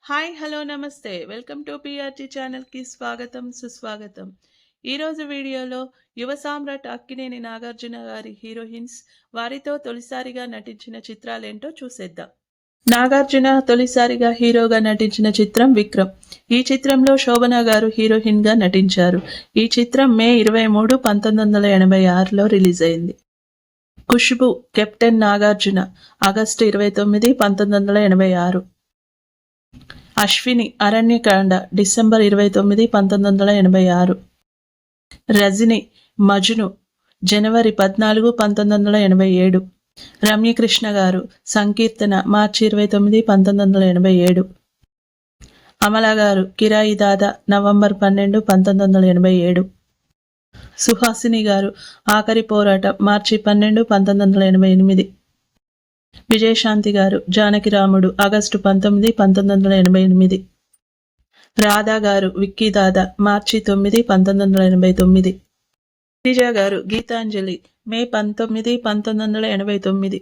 Hi hello నమస్తే welcome to PRT ఛానల్కి స్వాగతం సుస్వాగతం. ఈరోజు వీడియోలో యువ సామ్రాట్ అక్కినేని నాగార్జున గారి హీరోయిన్స్ వారితో తొలిసారిగా నటించిన చిత్రాలేంటో చూసేద్దాం. నాగార్జున తొలిసారిగా హీరోగా నటించిన చిత్రం విక్రమ్. ఈ చిత్రంలో శోభన గారు హీరోయిన్గా నటించారు. ఈ చిత్రం మే 23, 1986లో రిలీజ్ అయింది. Khushbu Captain Nagarjuna August 29, 1986. Ashwini Aranyakanda December 29, 1986. Rajani Majnu జనవరి 14, 1987. రమ్యకృష్ణ గారు సంకీర్తన మార్చి 29, 1987. అమల గారు కిరాయి దాదా నవంబర్ 12, 1987. సుహాసిని గారు ఆఖరి పోరాటం మార్చి 12, 1988. విజయశాంతి గారు జానకిరాముడు ఆగస్టు 19, 1988. రాధా గారు విక్కీ దాదా మార్చి 9, 1989. గిరిజా గారు గీతాంజలి మే 19, 1989.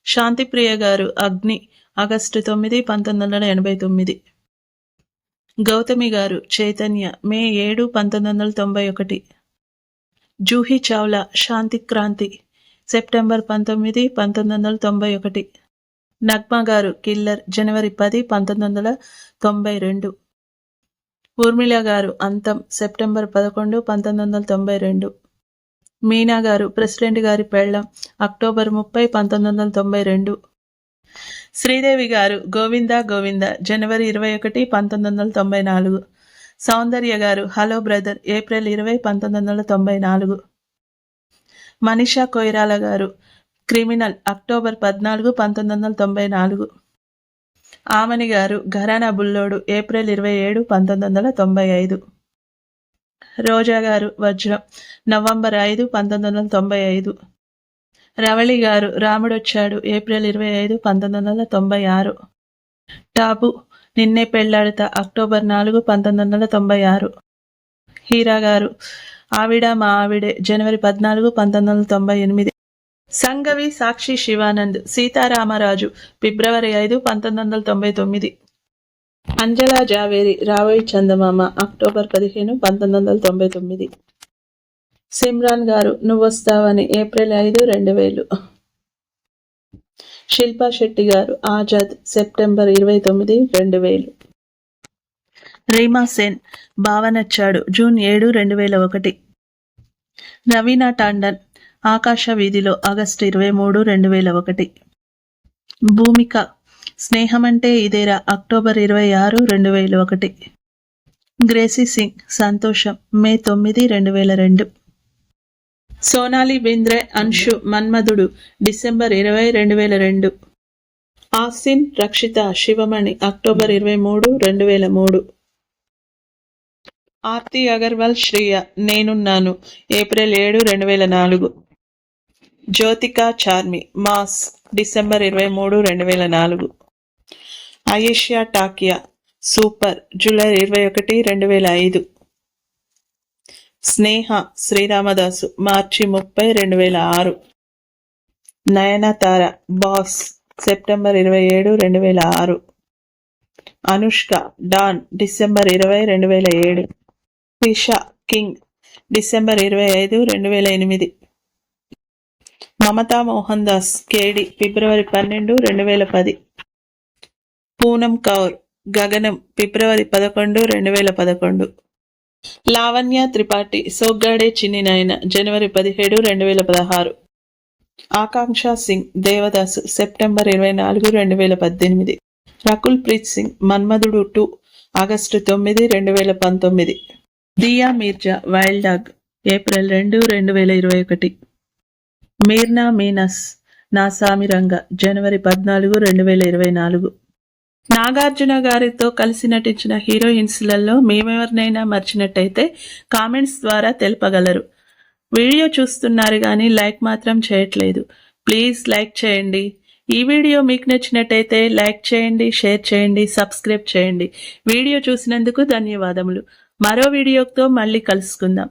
శాంతిప్రియ గారు అగ్ని ఆగస్టు 9, 1989. గౌతమి గారు చైతన్య మే 7, 1991. జూహీ చావ్లా శాంతిక్రాంతి సెప్టెంబర్ 19, 1991. నగ్మా గారు కిల్లర్ జనవరి 10, 1992. ఊర్మిళ గారు అంతం సెప్టెంబర్ 11, 1992. మీనా గారు ప్రెసిడెంట్ గారి పెళ్ళం అక్టోబర్ 30, 1992. శ్రీదేవి గారు గోవిందా గోవిందా జనవరి 21, 1994. సౌందర్య గారు hello brother April 20, 1994. Manisha Koirala గారు క్రిమినల్ అక్టోబర్ 14, 1994. ఆమని గారు ఘరానా బుల్లోడు ఏప్రిల్ 27, 1995. రోజా గారు వజ్రం నవంబర్ 5, 1995. రవళి గారు రాముడొచ్చాడు ఏప్రిల్ 25, 1996. టాబు నిన్నే పెళ్లాడతా అక్టోబర్ 4, 1996. హీరా గారు ఆవిడ మా ఆవిడే జనవరి 14, 1998. సంగవి సాక్షి శివానంద్ సీతారామరాజు ఫిబ్రవరి 5, 1999. అంజలా జావేరి రావోయి చందమామ అక్టోబర్ 15, 1999. సిమ్రాన్ గారు నువ్వొస్తావని ఏప్రిల్ 5, 2000. శిల్పా శెట్టి గారు ఆజాద్ సెప్టెంబర్ 29, 2000. రీమా సేన్ బావనచ్చాడు జూన్ 7, 2001. నవీనా టాండన్ ఆకాశ వీధిలో ఆగస్టు 23, 2001. భూమిక స్నేహమంటే ఇదేరా October 26, 2001. Gracy Singh Santosham May 9, 2002. Sonali Bendre Anshu Manmadhudu December 20, 2002. Asin Rakshita Sivamani October 23, 2003. Aarti Agarwal Shriya Nenunnanu April 7, 2004. Jyothika Charmi Mass December 23, 2004. Ayesha Takia Super July 21, 2005. Sneha Sriramadasu మార్చి 30, 2006. Nayanthara Boss September 27, 2006. Anushka Don December 20, 2007. Trisha King December 25, 2008. Mamta Mohandas Kedi ఫిబ్రవరి 12, 2010. పూనం కౌర్ గగనం ఫిబ్రవరి 11, 2011. లావణ్య త్రిపాఠి సోగ్గాడే చిన్ని నాయన జనవరి 17, 2016. Akanksha Singh Devadasu September 24, 2018. Rakul Preet Singh Manmadhudu 2 August 9, 2019. Dia Mirza Wild Dog April 2, 2021. Mirnaa మీనస్ నా సామిరంగ జనవరి 14, 2024. నాగార్జున గారితో కలిసి నటించిన హీరోయిన్స్లలో మేమెవరినైనా మర్చినట్టయితే కామెంట్స్ ద్వారా తెలుపగలరు. వీడియో చూస్తున్నారు కానీ లైక్ మాత్రం చేయట్లేదు. ప్లీజ్ లైక్ చేయండి. ఈ వీడియో మీకు నచ్చినట్టయితే లైక్ చేయండి, షేర్ చేయండి, సబ్స్క్రైబ్ చేయండి. వీడియో చూసినందుకు ధన్యవాదములు. మరో వీడియోతో మళ్ళీ కలుసుకుందాం.